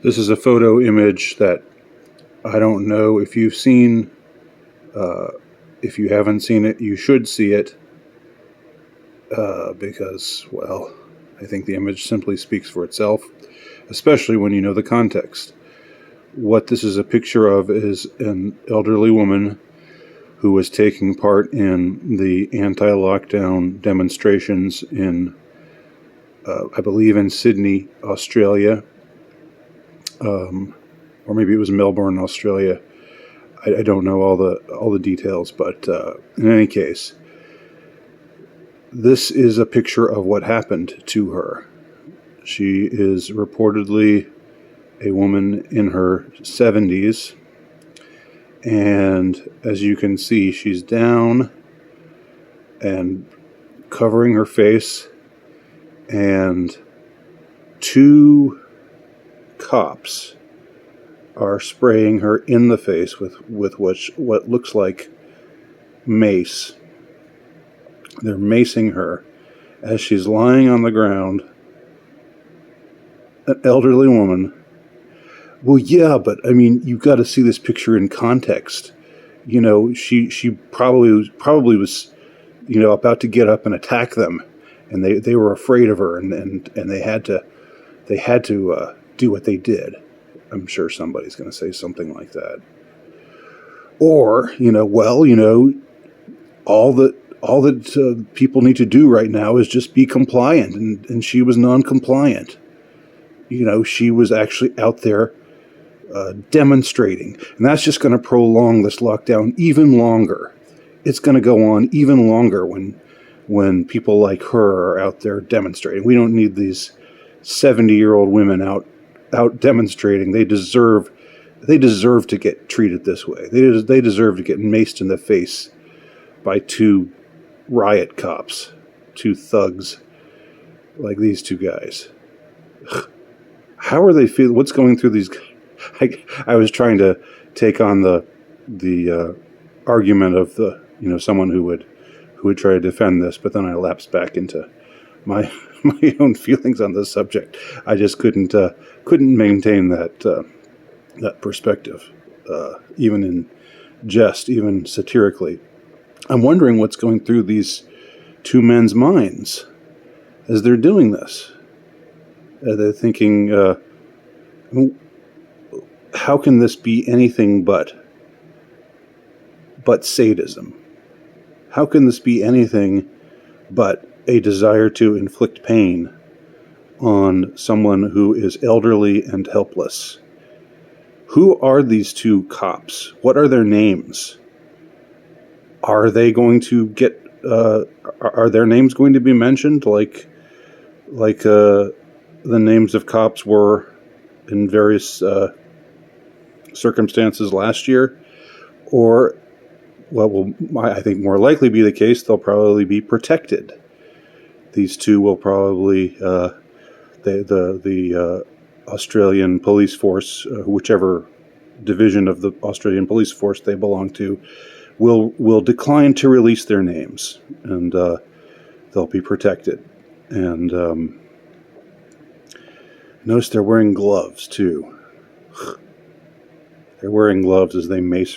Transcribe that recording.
This is a photo image that I don't know if you've seen. If you haven't seen it, you should see it because, well, I think the image simply speaks for itself, especially when you know the context. What this is a picture of is an elderly woman who was taking part in the anti-lockdown demonstrations in, I believe, in Sydney, Australia, or maybe it was Melbourne, Australia. I don't know all the details, but in any case, this is a picture of what happened to her. She is reportedly a woman in her 70s, and as you can see, she's down and covering her face, and two cops are spraying her in the face with what looks like mace. They're macing her as she's lying on the ground. An elderly woman. Well, yeah, but I mean, you've got to see this picture in context. You know, she probably was, about to get up and attack them, and they were afraid of her, and they had to do what they did. I'm sure somebody's going to say something like that. Or, all that people need to do right now is just be compliant, and she was non-compliant. She was actually out there demonstrating, and that's just going to prolong this lockdown even longer. It's going to go on even longer when people like her are out there demonstrating. We don't need these 70-year-old women out demonstrating. They deserve to get treated this way. They deserve to get maced in the face by two riot cops, two thugs like these two guys. How are they feeling? What's going through these? I was trying to take on the argument of someone who would try to defend this, but then I lapsed back into my own feelings on this subject. I just couldn't maintain that perspective, even in jest, even satirically. I'm wondering what's going through these two men's minds as they're doing this. They're thinking, how can this be anything but sadism? How can this be anything but a desire to inflict pain on someone who is elderly and helpless? Who are these two cops? What are their names? Are they going to get? Are their names going to be mentioned like the names of cops were in various circumstances last year? Or, I think more likely be the case, they'll probably be protected. These two will probably, the Australian police force, whichever division of the Australian police force they belong to, will decline to release their names, and they'll be protected. And notice they're wearing gloves too. They're wearing gloves as they mace